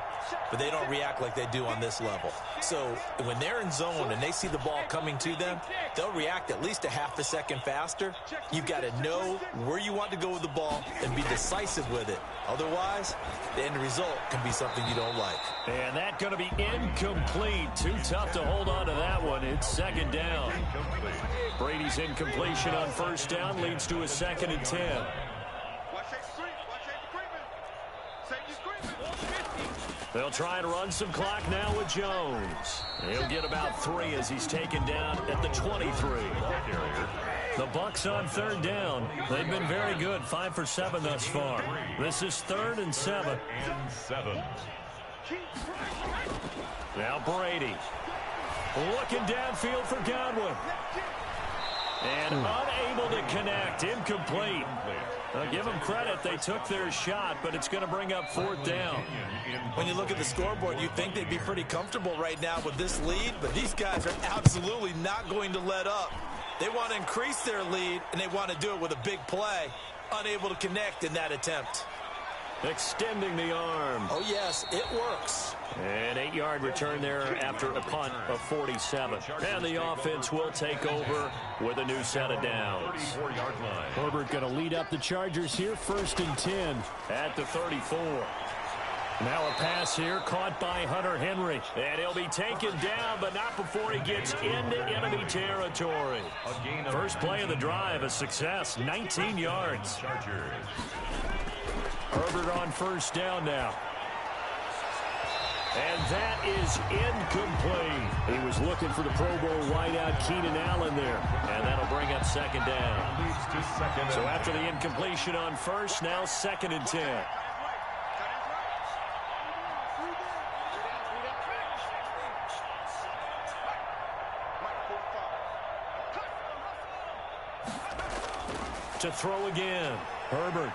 Speaker 2: but they don't react like they do on this level. So when they're in zone and they see the ball coming to them, they'll react at least a half a second faster. You've got to know where you want to go with the ball and be decisive with it. Otherwise, the end result can be something you don't like.
Speaker 1: And that's going to be incomplete. Too tough to hold on to that one. It's 2nd down. Brady's incompletion on 1st down leads to a 2nd and 10. They'll try and run some clock now with Jones. He'll get about 3 as he's taken down at the 23. The Bucs on 3rd down. They've been very good, 5 for 7 thus far. This is 3rd and 7. Now Brady. Looking downfield for Godwin. And unable to connect. Incomplete. Give them credit. They took their shot, but it's going to bring up 4th down.
Speaker 2: When you look at the scoreboard, you'd think they'd be pretty comfortable right now with this lead, but these guys are absolutely not going to let up. They want to increase their lead, and they want to do it with a big play. Unable to connect in that attempt.
Speaker 1: Extending the arm.
Speaker 2: Oh, yes, it works.
Speaker 1: An 8-yard return there after a punt of 47. And the offense will take over with a new set of downs. Herbert going to lead up the Chargers here, 1st and 10 at the 34. Now a pass here caught by Hunter Henry. And he'll be taken down, but not before he gets into enemy territory. First play of the drive, a success, 19 yards. Herbert on 1st down now. And that is incomplete. He was looking for the Pro Bowl wideout Keenan Allen there. And that'll bring up 2nd down. So after the incompletion on 1st, now 2nd and 10. To throw again. Herbert.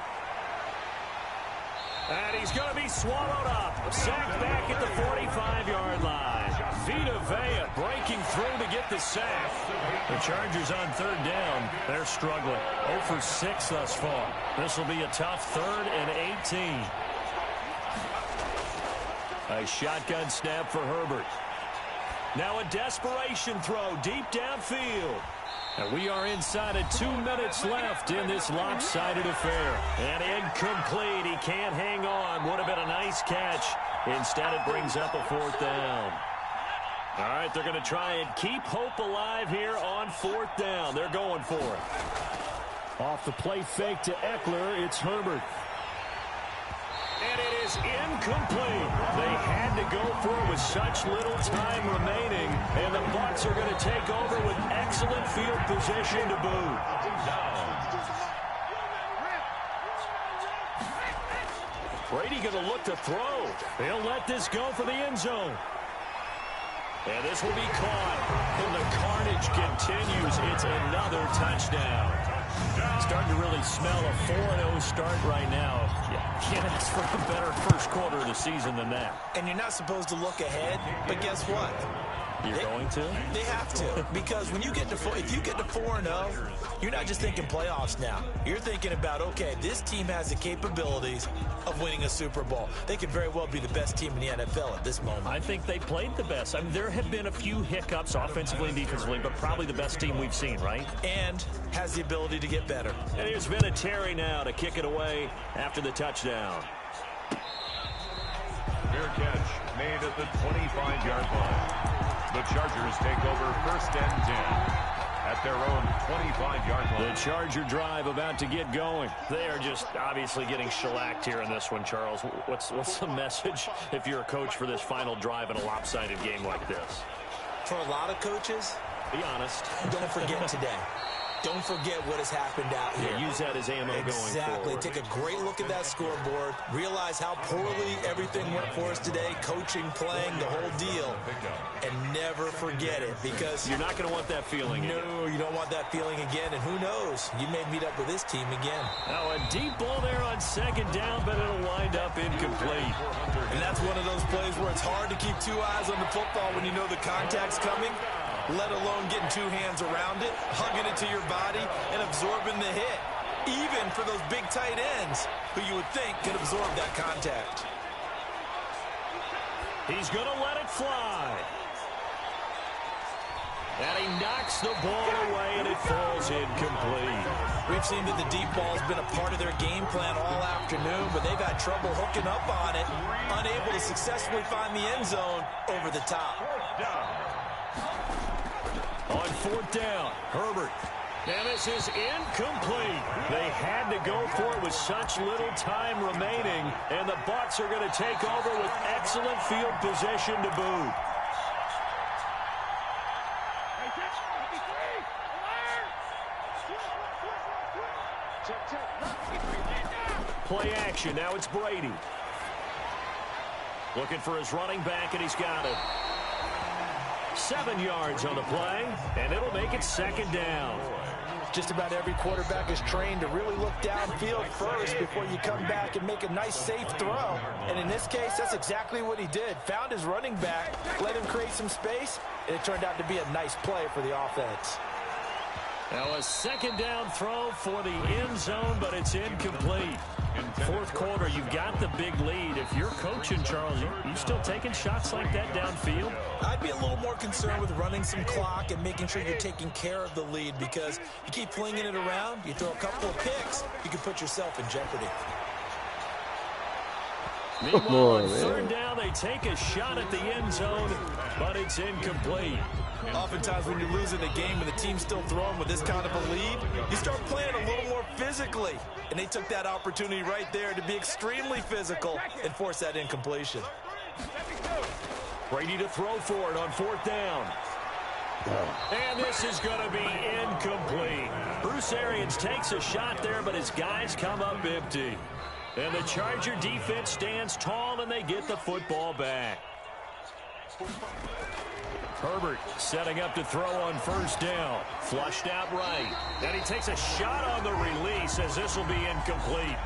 Speaker 1: And he's going to be swallowed up. Sacked back at the 45-yard line. Vita Vea breaking through to get the sack. The Chargers on 3rd down. They're struggling. 0 for 6 thus far. This will be a tough 3rd and 18. A shotgun snap for Herbert. Now a desperation throw deep downfield. And we are inside of 2 minutes left in this lopsided affair. And incomplete. He can't hang on. Would have been a nice catch. Instead, it brings up a 4th down. All right, they're going to try and keep hope alive here on 4th down. They're going for it. Off the play fake to Eckler, it's Herbert. And it is incomplete. They had to go for it with such little time remaining. And the Bucs are going to take over with excellent field position to boot. Brady going to look to throw. He'll let this go for the end zone. And this will be caught. And the carnage continues. It's another touchdown. Starting to really smell a 4-0 start right now. Can't ask for a better first quarter of the season than that.
Speaker 2: And you're not supposed to look ahead, but guess what?
Speaker 1: You're going to?
Speaker 2: They have to, because when you get to if you get to 4-0, you're not just thinking playoffs now. You're thinking about, okay, this team has the capabilities of winning a Super Bowl. They could very well be the best team in the NFL at this moment.
Speaker 1: I think they played the best. I mean, there have been a few hiccups offensively and defensively, but probably the best team we've seen, right?
Speaker 2: And has the ability to get better.
Speaker 1: And here's Vinatieri now to kick it away after the touchdown.
Speaker 3: Fair catch made at the 25-yard line. The Chargers take over first and 10 at their own 25-yard line.
Speaker 1: The Charger drive about to get going. They are just obviously getting shellacked here in this one, Charles. What's the message if you're a coach for this final drive in a lopsided game like this?
Speaker 2: For a lot of coaches,
Speaker 1: be honest.
Speaker 2: Don't forget today. Don't forget what has happened out here.
Speaker 1: Yeah, use that as ammo going forward.
Speaker 2: Exactly. Take a great look at that scoreboard. Realize how poorly everything went for us today. Coaching, playing, the whole deal. And never forget it, because
Speaker 1: you're not going to want that feeling again.
Speaker 2: No, you don't want that feeling again. And who knows? You may meet up with this team again.
Speaker 1: Now a deep ball there on second down, but it'll wind up incomplete.
Speaker 2: And that's one of those plays where it's hard to keep two eyes on the football when you know the contact's coming, let alone getting two hands around it, hugging it to your body, and absorbing the hit. Even for those big tight ends, who you would think could absorb that contact.
Speaker 1: He's going to let it fly. And he knocks the ball away, and it falls incomplete.
Speaker 2: We've seen that the deep ball's been a part of their game plan all afternoon, but they've had trouble hooking up on it, unable to successfully find the end zone over the top.
Speaker 1: On fourth down, Herbert. And this is incomplete. They had to go for it with such little time remaining, and the Bucs are going to take over with excellent field position to boot. Play action. Now it's Brady. Looking for his running back, and he's got it. 7 yards on the play, and it'll make it second down.
Speaker 2: Just about every quarterback is trained to really look downfield first before you come back and make a nice, safe throw. And in this case, that's exactly what he did. Found his running back, let him create some space, and it turned out to be a nice play for the offense.
Speaker 1: Now a second down throw for the end zone, but it's incomplete. Fourth quarter, you've got the big lead. If you're coaching, Charles, you still taking shots like that downfield?
Speaker 2: I'd be a little more concerned with running some clock and making sure you're taking care of the lead, because you keep flinging it around, you throw a couple of picks, you can put yourself in jeopardy.
Speaker 1: Meanwhile, on third down, they take a shot at the end zone, but it's incomplete.
Speaker 2: Oftentimes when you're losing a game and the team's still throwing with this kind of a lead, you start playing a little more physically. And they took that opportunity right there to be extremely physical and force that incompletion.
Speaker 1: Brady to throw for it on fourth down. And this is going to be incomplete. Bruce Arians takes a shot there, but his guys come up empty. And the Charger defense stands tall, and they get the football back. Herbert setting up to throw on first down. Flushed out right. And he takes a shot on the release, as this will be incomplete.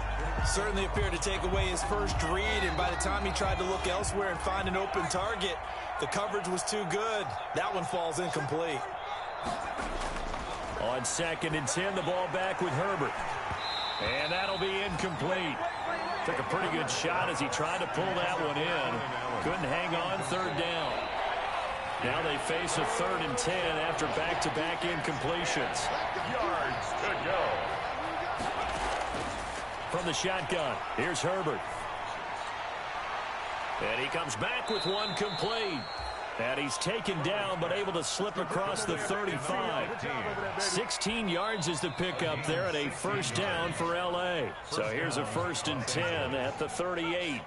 Speaker 2: Certainly appeared to take away his first read, and by the time he tried to look elsewhere and find an open target, the coverage was too good. That one falls incomplete.
Speaker 1: On second and 10, the ball back with Herbert. And that'll be incomplete. Took a pretty good shot as he tried to pull that one in. Couldn't hang on third down. Now they face a 3rd and 10 after back-to-back incompletions.
Speaker 3: Yards to go.
Speaker 1: From the shotgun, here's Herbert. And he comes back with one complete. And he's taken down, but able to slip across the 35. 16 yards is the pickup there, and a first down for L.A. So here's a 1st and 10 at the 38.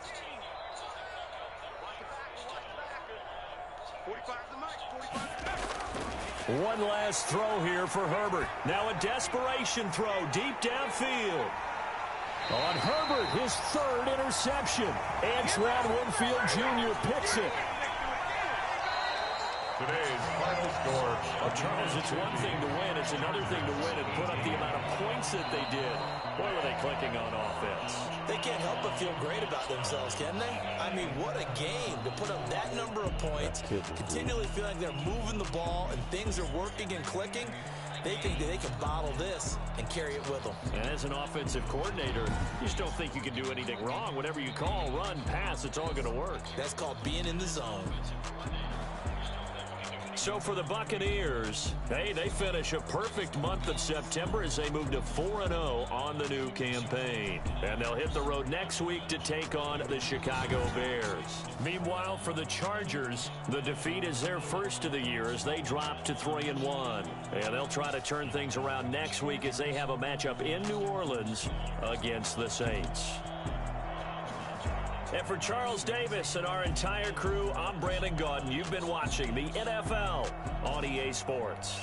Speaker 1: One last throw here for Herbert. Now a desperation throw deep downfield. On Herbert, his third interception. Antron Winfield Jr. picks it.
Speaker 3: Today's final score.
Speaker 1: Well, Charles, it's one thing to win. It's another thing to win and put up the amount of points that they did. Boy, were they clicking on offense.
Speaker 2: They can't help but feel great about themselves, can they? I mean, what a game to put up that number of points, continually feeling like they're moving the ball and things are working and clicking. They think that they can bottle this and carry it with them.
Speaker 1: And as an offensive coordinator, you just don't think you can do anything wrong. Whatever you call, run, pass, it's all going to work.
Speaker 2: That's called being in the zone.
Speaker 1: So for the Buccaneers, hey, they finish a perfect month of September as they move to 4-0 on the new campaign. And they'll hit the road next week to take on the Chicago Bears. Meanwhile, for the Chargers, the defeat is their first of the year as they drop to 3-1. And they'll try to turn things around next week as they have a matchup in New Orleans against the Saints. And for Charles Davis and our entire crew, I'm Brandon Gaudin. You've been watching the NFL on EA Sports.